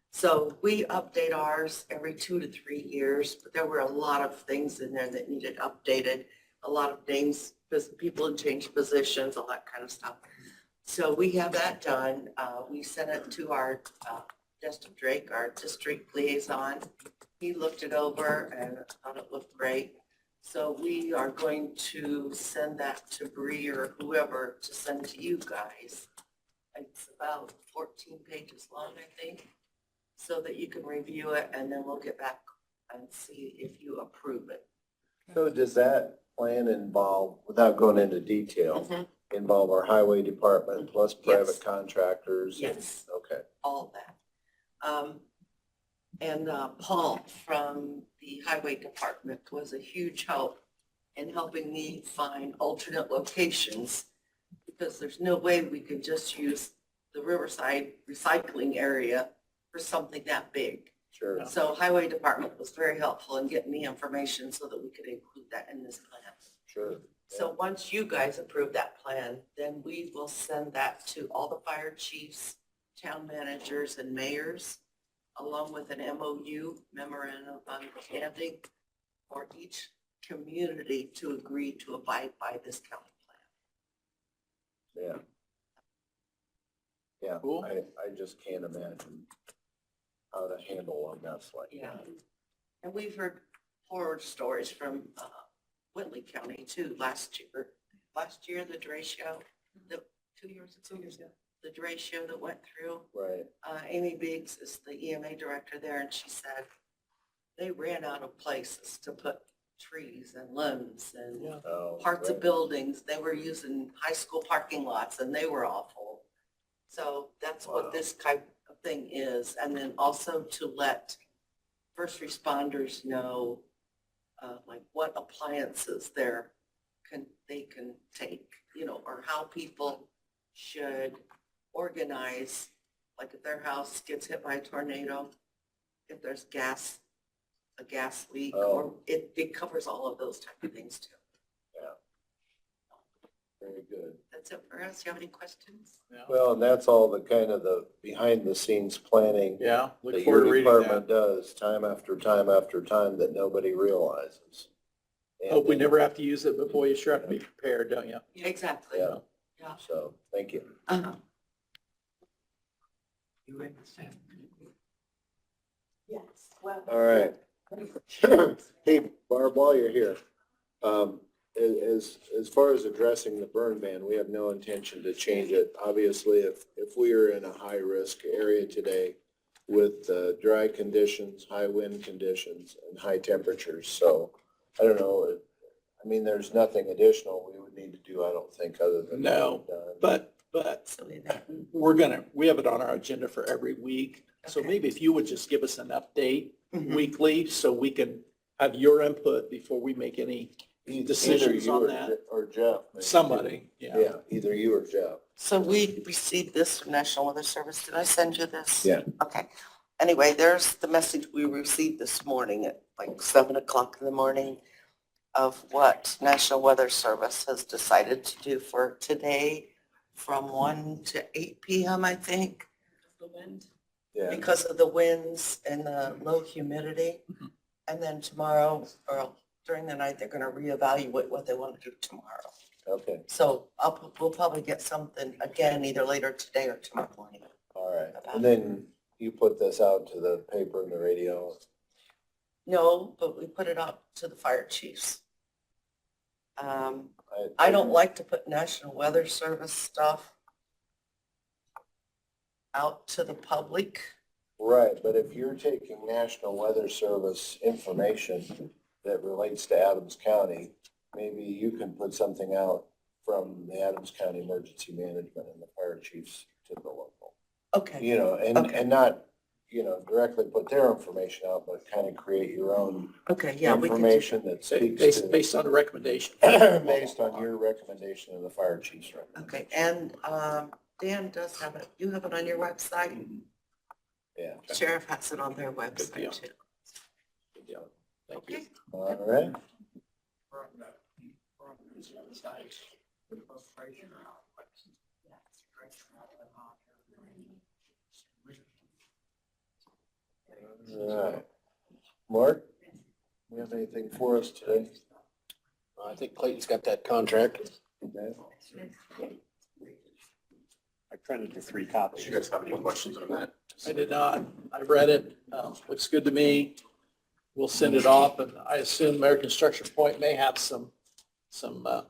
So we update ours every 2 to 3 years, but there were a lot of things in there that needed updated, a lot of names, because people had changed positions, all that kind of stuff. So we have that done. We sent it to our Justin Drake, our district liaison. He looked it over and thought it looked great. So we are going to send that to Bree or whoever to send to you guys. It's about 14 pages long, I think, so that you can review it and then we'll get back and see if you approve it. So does that plan involve, without going into detail, involve our highway department plus private Yes. contractors? Yes. Okay. All of that. And Paul from the highway department was a huge help in helping me find alternate locations because there's no way we could just use the Riverside recycling area for something that big. Sure. So highway department was very helpful in getting me information so that we could include that in this plan. Sure. So once you guys approve that plan, then we will send that to all the fire chiefs, town managers, and mayors, along with an MOU, memorandum of understanding, for each community to agree to abide by this county plan. Yeah. Yeah, Cool. I just can't imagine how to handle a mess like Yeah. that. And we've heard horror stories from Whitley County too last year. Last year, the derecho, 2 years ago, the derecho that went through. Right. Amy Biggs is the EMA director there, and she said they ran out of places to put trees and limbs and Yeah. Oh, parts of right. buildings. They were using high school parking lots, and they were awful. So that's what this type of thing is. And then also to let first responders know, like what appliances they can take, or how people should organize, like if their house gets hit by a tornado, if there's a gas leak, or it covers all of those type of things too. Very good. That's it for us. You have any questions? Well, and that's all the kind of the behind the scenes planning Yeah, look that forward your to reading that. department does time after time after time that nobody realizes. And Hope we then- never have to use it, but boy, you sure have to be prepared, don't you? Exactly. Yeah. Yeah. So, thank you. Uh-huh. Yes, well. All right. Hey, Barb, while you're here, as far as addressing the burn ban, we have no intention to change it. Obviously, if we are in a high-risk area today with dry conditions, high wind conditions, and high temperatures, so I don't know. I mean, there's nothing additional we would need to do, I don't think, other than. No, what But So we- we have it on our agenda for every week. So Okay. maybe if you would just give us an update Mhm. weekly so we can have your input before we make any we've done. decisions Either on you that. or Jeff. maybe. Somebody, yeah. Yeah, either you or Jeff. So we received this from National Weather Service. Did I send you this? Yeah. Okay. Anyway, there's the message we received this morning at like 7 o'clock in the morning of what National Weather Service has decided to do for today from 1 to 8 p.m., I think, The wind. Yeah. because of the winds and the low humidity. Mhm. And then tomorrow, or during the night, they're going to reevaluate what they want to do tomorrow. Okay, So we'll probably get something again, either later today or tomorrow morning. all right. And then you put this out to the paper and the radio. No, but we put it out to the fire chiefs. I don't like to put National Weather Service stuff out to the public. Right, but if you're taking National Weather Service information that relates to Adams County, maybe you can put something out from the Adams County Emergency Management and the fire chiefs to the local. Okay, Okay. And not, directly put their information out, but kind of create your own okay, yeah, we can do. information that speaks Based, to, based on a recommendation. based on your recommendation and the fire chief's recommendation. Okay, and Dan does have it. You have it on your website? Yeah, Sheriff has it on their deal. website too. Good deal. Thank you. Okay. all right. All right. Mark, you have anything for us today? I think Clayton's got that contract. Okay. I printed the 3 copies. Do you guys have any questions on that? I did not. I read it. Looks good to me. We'll send it off, and I assume American Structure Point may have some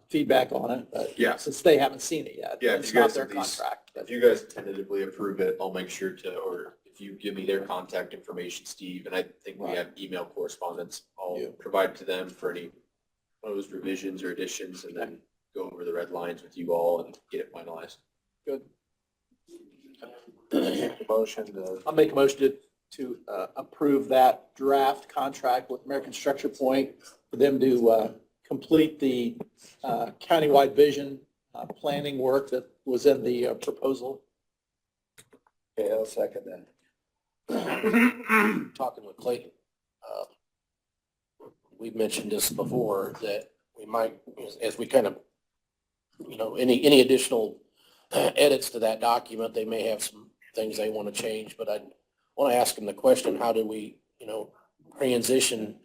feedback on it, but Yeah. since they haven't seen it yet, Yeah, if it's you not guys their have these- contract. but- If you guys tentatively approve it, I'll make sure to, or if you give me their contact information, Steve, and I think we have email correspondence, I'll provide to them for any proposed revisions or additions, and then go over the red lines with you all and get it finalized. Good. Motion to, I'll make a motion to approve that draft contract with American Structure Point for them to complete the countywide vision planning work that was in the proposal. okay, I'll second that. Talking with Clayton, we've mentioned this before, that we might, as we kind of, any additional edits to that document, they may have some things they want to change, but I want to ask them the question, how do we, transition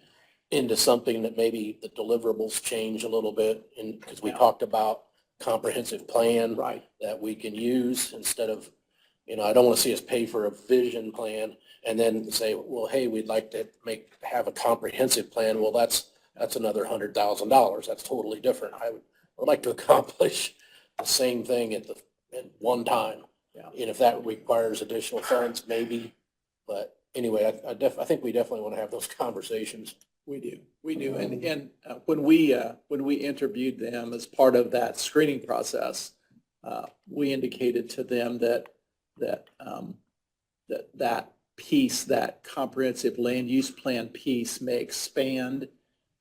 into something that maybe the deliverables change a little bit? And because we talked about comprehensive plan Right. that we can use instead of, I don't want to see us pay for a vision plan and then say, well, hey, we'd like to have a comprehensive plan. Well, that's another $100,000. That's totally different. I would like to accomplish the same thing at one time. Yeah. And if that requires additional funds, maybe, but anyway, I think we definitely want to have those conversations. We do. And when we interviewed them as part of that screening process, we indicated to them that that piece, that comprehensive land use plan piece may expand.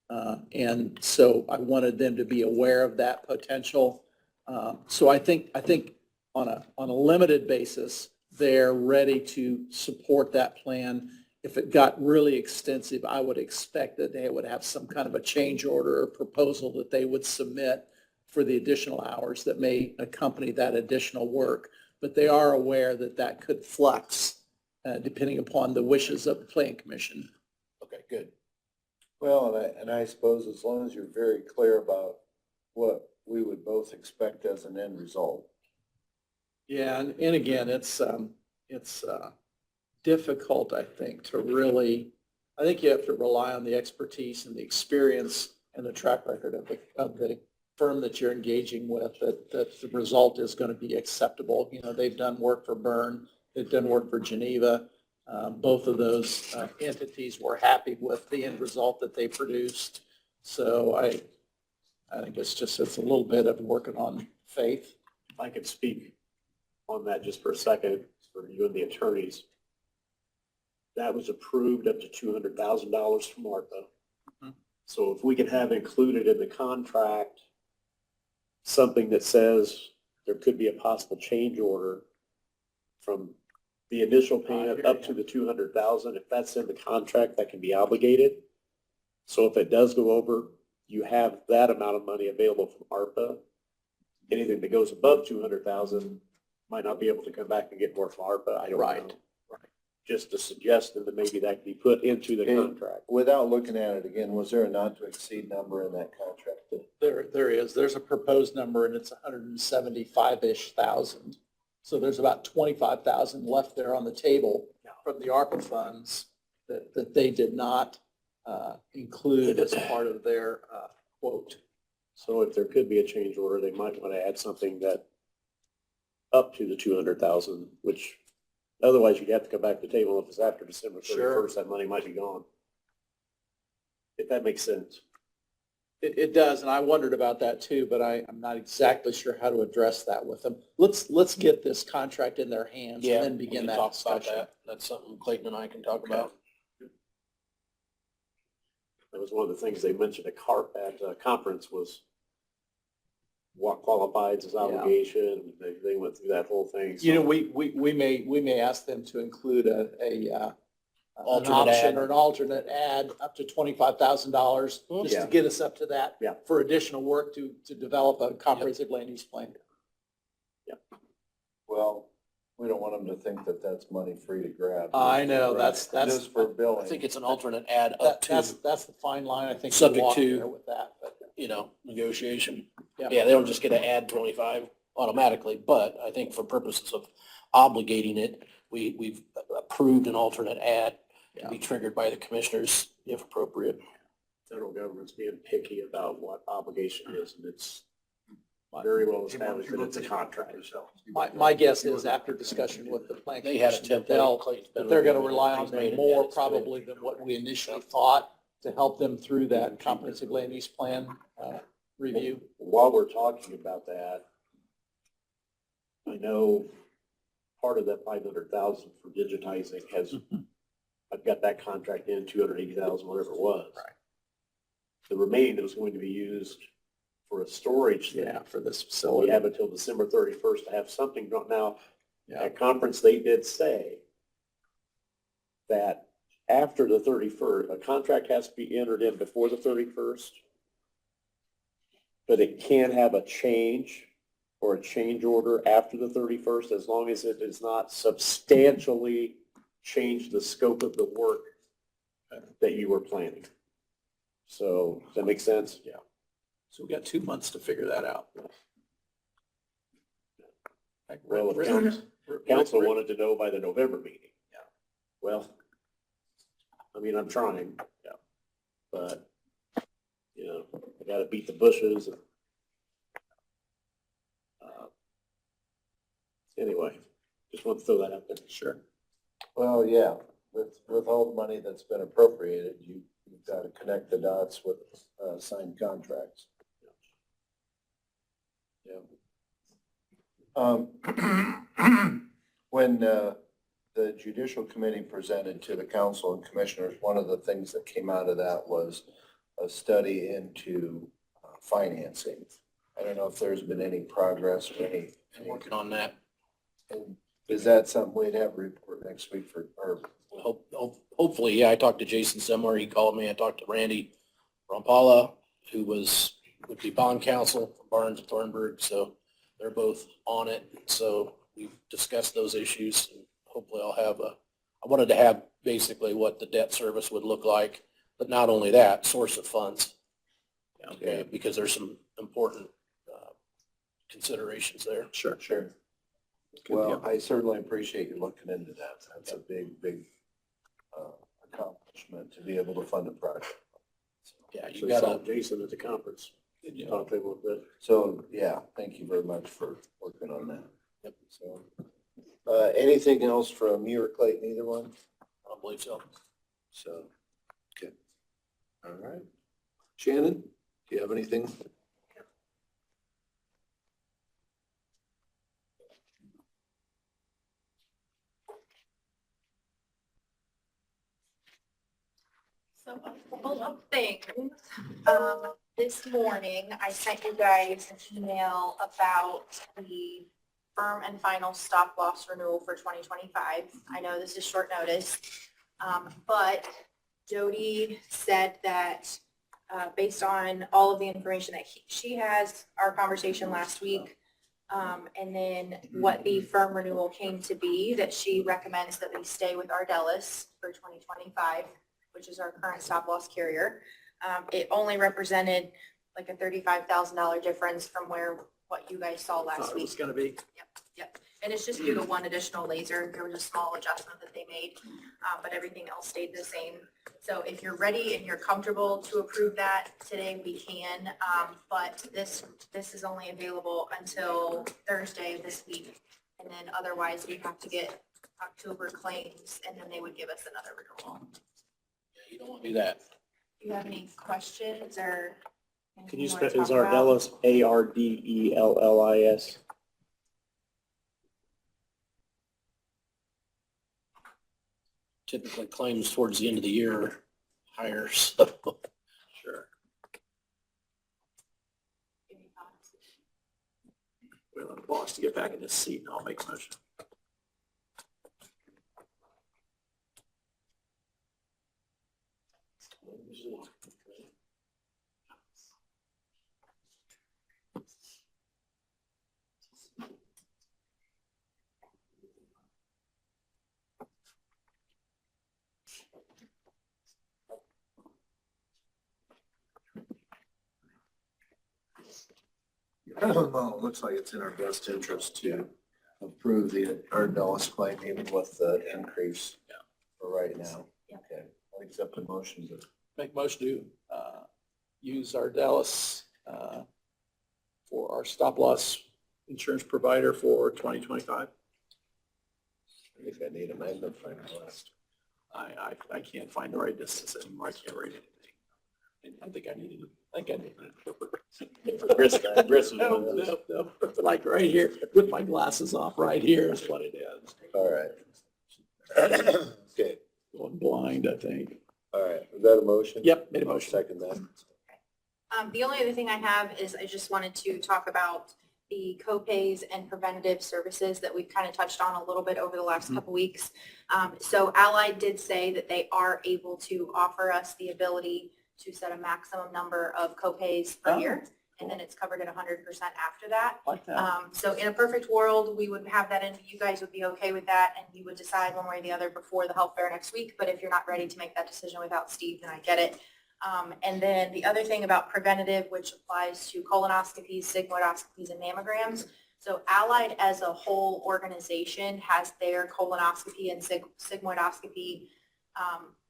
And so I wanted them to be aware of that potential. So I think on a limited basis, they're ready to support that plan. If it got really extensive, I would expect that they would have some kind of a change order or proposal that they would submit for the additional hours that may accompany that additional work. But they are aware that that could flux depending upon the wishes of the planning commission. Okay, good. Well, and I suppose as long as you're very clear about what we would both expect as an end result. Yeah, and again, it's difficult, I think, to really, I think you have to rely on the expertise and the experience and the track record of the firm that you're engaging with, that the result is going to be acceptable. You know, they've done work for Byrne, they've done work for Geneva. Both of those entities were happy with the end result that they produced. So I think it's a little bit of working on faith. If I could speak on that just for a second, for you and the attorneys. That was approved up to $200,000 from ARPA. Mhm. So if we could have included in the contract something that says there could be a possible change order from the initial payment up to the 200,000, if that's in the contract, that can be obligated. So if it does go over, you have that amount of money available from ARPA. Anything that goes above 200,000 might not be able to come back and get more from ARPA. I don't know. Just a suggestion that maybe that can be put into the contract. Without looking at it again, was there a not to exceed number in that contract? There is. There's a proposed number and it's 175-ish thousand. So there's about 25,000 left there on the table from the ARPA funds that they did not include as part of their quote. So if there could be a change order, they might want to add something that up to the 200,000, which otherwise you'd have to come back to the table. If it's after December 31st, that money might be gone. If that makes sense. It does, and I wondered about that too, but I'm not exactly sure how to address that with them. Let's get this contract in their hands and then begin that discussion. That's something Clayton and I can talk about. That was one of the things they mentioned at conference was what qualifies as obligation. They went through that whole thing. You know, we may ask them to include an Alternate option add. or an alternate add up to $25,000 just Yeah. to get us up to that Yeah. for additional work to develop a comprehensive land use plan. Well, we don't want them to think that that's money free to grab. I know, that's Just for billing. I think it's an alternate add up that's to, the fine line. I think we Subject walk to- there with that. But negotiation. Yeah. Yeah, they don't just get to add 25 automatically, but I think for purposes of obligating it, we've approved an alternate add to be triggered by the commissioners if appropriate. Federal government's being picky about what obligation is, and it's very well established that it's a contract. my guess is after discussion with the plan They had a commission, template. that they're going to rely on He's made them it, more added to it. probably than what we initially thought to help them through that comprehensive land use plan review. While we're talking about that, I know part of that 500,000 for digitizing has, I've got that contract in 280,000, whatever it was. Right. The remainder is going to be used for a storage thing. Yeah, for this So we facility. have until December 31st to have something done. Now, Yeah. at conference, they did say that after the 31st, a contract has to be entered in before the 31st, but it can have a change or a change order after the 31st, as long as it does not substantially change the scope of the work that you were planning. So, does that make sense? Yeah. So we got 2 months to figure that out. Well, if council wanted to know by the November meeting. Yeah. Well, I mean, I'm trying. Yeah. But, I gotta beat the bushes. And, anyway, just want to throw that out there. Sure. Well, yeah, with all the money that's been appropriated, you've got to connect the dots with signed contracts. Yeah. When the judicial committee presented to the council and commissioners, one of the things that came out of that was a study into financing. I don't know if there's been any progress or any. I'm working on that. Is that something we'd have a report next week for, or? Hopefully, yeah, I talked to Jason Semler. He called me. I talked to Randy Rompala, who would be bond counsel from Barnes and Thornburg. So they're both on it. So we've discussed those issues. And hopefully I wanted to have basically what the debt service would look like, but not only that, source of funds. Okay, because there's some important considerations there. Sure. Sure. Well, I certainly appreciate you looking into that. That's a big accomplishment to be able to fund a project. Yeah, So you we saw gotta, Jason at the conference. Talked to him a little bit. So, yeah, thank you very much for working on that. Yep. So, anything else from you or Clayton, either one? I don't believe so. So, okay. All right. Shannon, do you have anything? So a couple of things. This morning, I sent you guys an email about the firm and final stop loss renewal for 2025. I know this is short notice, but Jody said that based on all of the information that she has, our conversation last week, and then what the firm renewal came to be, that she recommends that we stay with Ardellis for 2025, which is our current stop loss carrier. It only represented like a $35,000 difference from what you guys saw last Thought it week. was gonna be. Yep. And it's just due to one additional laser. There was a small adjustment that they made, but everything else stayed the same. So if you're ready and you're comfortable to approve that today, we can. But this is only available until Thursday of this week. And then otherwise we have to get October claims and then they would give us another renewal. Yeah, you don't want to do that. Do you have any questions or? Can you anything wanna spell, is talk about? Ardellis Ardellis? Typically claims towards the end of the year are higher, so. Sure. Any thoughts? We'll let the boss to get back in his seat and I'll make a motion. Well, it looks like it's in our best interest to approve the Ardellis claim even with the increase for right now. Yeah. Okay, I'll accept the motion. Make motion to use Ardellis for our stop loss insurance provider for 2025. I think I need a magnifying glass. I can't find the right distance anymore. I can't read anything. I think I need it. Chris No. Like right here, with my glasses off, right here is what it is. All right. Okay, Going blind, I think. all right. Is that a motion? Yep, made a I'll motion. second that. The only other thing I have is I just wanted to talk about the co-pays and preventative services that we've kind of touched on a little bit over the last couple weeks. So Allied did say that they are able to offer us the ability to set a maximum number of co-pays per Oh, year, and then it's covered at 100% after that. Like that. So in a perfect world, we would have that in, you guys would be okay with that, and you would decide one way or the other before the health fair next week. But if you're not ready to make that decision without Steve, then I get it. And then the other thing about preventative, which applies to colonoscopies, sigmoidoscopies, and mammograms. So Allied as a whole organization has their colonoscopy and sigmoidoscopy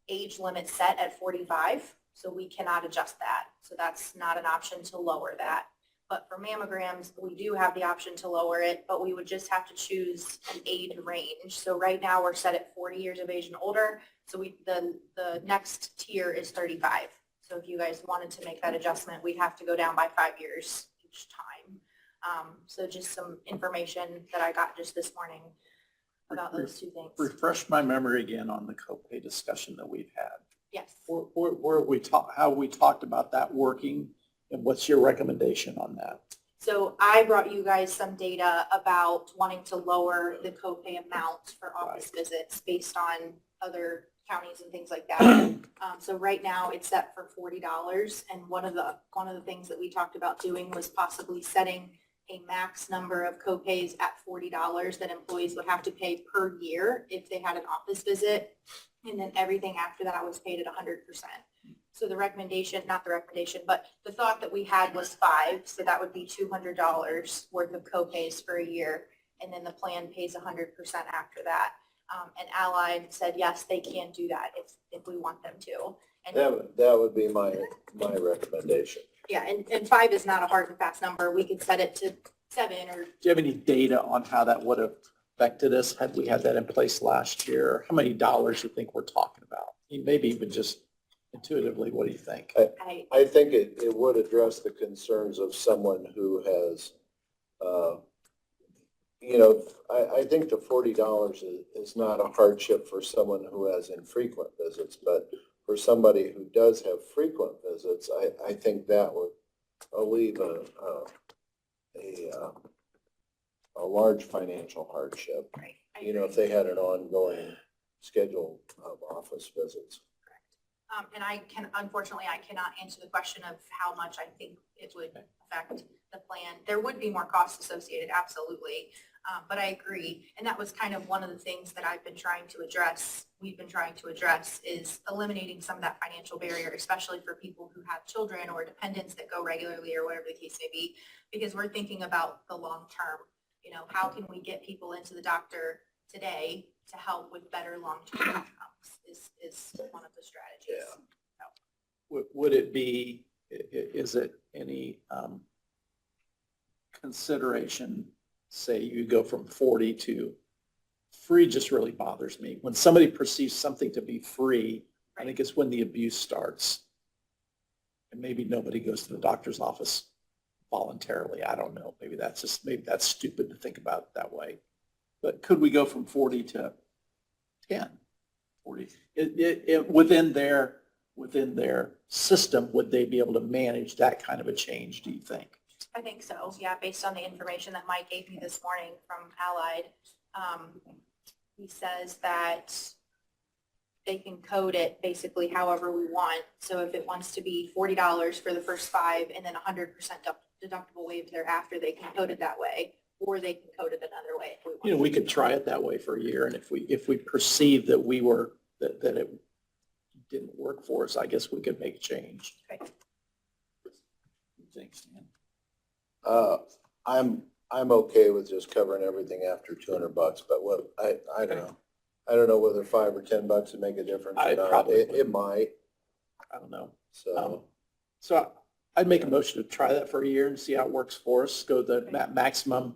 age limit set at 45. So we cannot adjust that. So that's not an option to lower that. But for mammograms, we do have the option to lower it, but we would just have to choose an age range. So right now we're set at 40 years of age and older. So the next tier is 35. So if you guys wanted to make that adjustment, we'd have to go down by 5 years each time. So just some information that I got just this morning. about those two things. Refresh my memory again on the copay discussion that we've had. Yes. Where we how we talked about that working, and what's your recommendation on that? So I brought you guys some data about wanting to lower the copay amount for office visits based on other counties and things like that. So right now it's set for $40. And one of the things that we talked about doing was possibly setting a max number of copays at $40 that employees would have to pay per year if they had an office visit. And then everything after that was paid at 100%. So the recommendation, not the recommendation, but the thought that we had was 5. So that would be $200 worth of copays for a year. And then the plan pays 100% after that. And Allied said, yes, they can do that if we want them to. And That would be my recommendation. yeah, and 5 is not a hard and fast number. We could set it to 7 or. Do you have any data on how that would have affected us had we had that in place last year? How many dollars you think we're talking about? Maybe even just intuitively, what do you think? I think it would address the concerns of someone who has, I think the $40 is not a hardship for someone who has infrequent visits, but for somebody who does have frequent visits, I think that would alleviate a large financial hardship. Right. If they had an ongoing schedule of office visits. And unfortunately, I cannot answer the question of how much I think it would affect the plan. There would be more costs associated, absolutely. But I agree. And that was kind of one of the things that we've been trying to address is eliminating some of that financial barrier, especially for people who have children or dependents that go regularly or whatever the case may be, because we're thinking about the long term. How can we get people into the doctor today to help with better long-term outcomes is one of the strategies. Yeah. Would it be, is it any consideration, say you go from 40 to free just really bothers me. When somebody perceives something to be free, I think it's when the abuse starts. And maybe nobody goes to the doctor's office voluntarily. I don't know. Maybe that's stupid to think about it that way. But could we go from 40 to 10, 40? Within their system, would they be able to manage that kind of a change, do you think? I think so, yeah, based on the information that Mike gave me this morning from Allied. He says that they can code it basically however we want. So if it wants to be $40 for the first 5 and then 100% deductible waived thereafter, they can code it that way. Or they can code it another way if we want. We could try it that way for a year, and if we perceive that that it didn't work for us, I guess we could make a change. Okay. Thanks, Dan. I'm okay with just covering everything after $200, but I don't know. I don't know whether $5 or $10 would make a difference or not. It might. I don't know. So I'd make a motion to try that for a year and see how it works for us. Go the maximum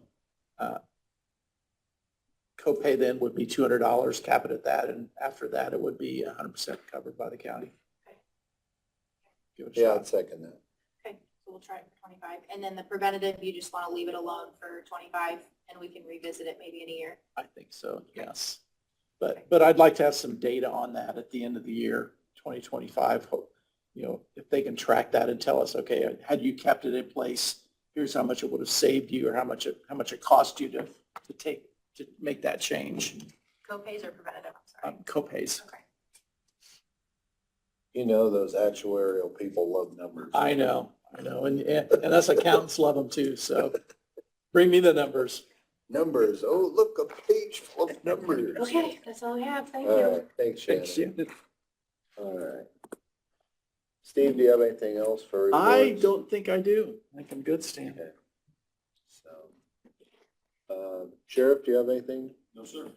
copay then would be $200, cap it at that, and after that, it would be 100% covered by the county. Okay. Give it a yeah, shot. I'd second that. Okay, so we'll try it for 25. And then the preventative, you just want to leave it alone for 25 and we can revisit it maybe in a year. I think so, yes. But I'd like to have some data on that at the end of the year, 2025. If they can track that and tell us, okay, had you kept it in place, here's how much it would have saved you or how much it cost you to make that change. Copays or preventative, I'm sorry. Copays. Okay. Those actuarial people love numbers. I know. And us accountants love them too. So bring me the numbers. Numbers. Oh, look, a page full of numbers. Okay, that's all I have. Thank All you. right, thanks, Shannon. Thanks, Shannon. All right. Steve, do you have anything else for reports? I don't think I do. I think I'm good, Stan. Okay. Sheriff, do you have anything? No, sir.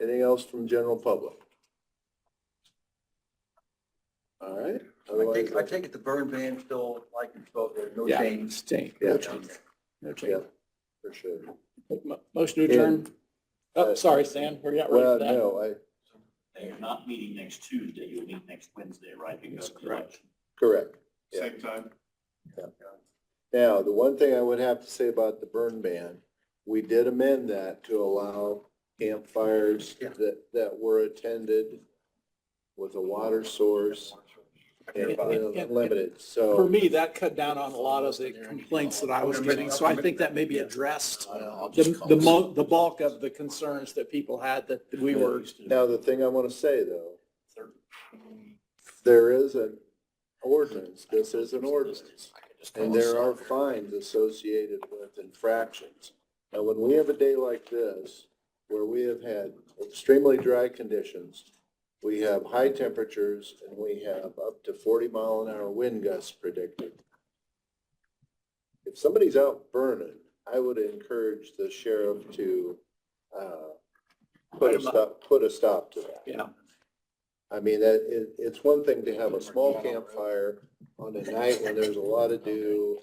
Anything else from general public? All right. I take it the burn ban still like it's supposed to, no Yeah, change. Stan. Yeah. No change. No change. Yeah, for sure. Motion to adjourn. Oh, sorry, Stan. We're not ready Well, for that. no, You're not meeting next Tuesday, you'll meet next Wednesday, right? That's correct. correct. Yeah. Same time. Now, the one thing I would have to say about the burn ban, we did amend that to allow campfires that were attended with a water source and unlimited, For so. me, that cut down on a lot of the complaints that I was getting, so I think that maybe addressed I'll just call the bulk of the concerns that people had that we were. Now, the thing I want to say though, there is an ordinance, this is an ordinance, and there are fines associated with infractions. Now, when we have a day like this, where we have had extremely dry conditions, we have high temperatures, and we have up to 40-mile-an-hour wind gusts predicted. If somebody's out burning, I would encourage the sheriff to, put a stop to that. Yeah. I mean, it's one thing to have a small campfire on a night when there's a lot of dew,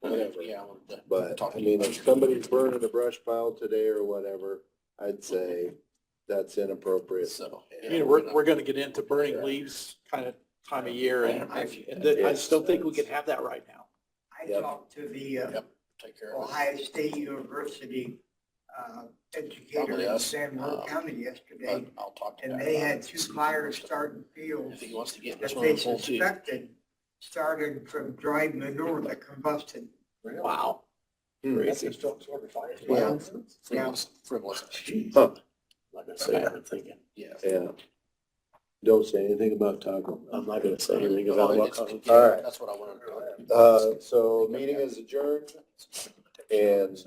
whatever. Yeah. But, I mean, if somebody's burning a brush pile today or whatever, I'd say that's inappropriate. So. You know, we're gonna get into burning leaves kind of time of year, and I just don't think we can have that right now. I talked to the Take care of it. Ohio State University educator Probably in us. San Juan County yesterday, But I'll talk to and him they about had it. 2 fires starting fields If he wants to get in that this they one full too. suspected started from dry manure that combusted. Wow. That's Crazy. Yeah. Frivolous. Huh, I'm not gonna say what I'm thinking. Yeah. yeah. Don't say anything about taco. I'm not gonna say anything about what. All right. That's what I wanted to. So meeting is adjourned, and,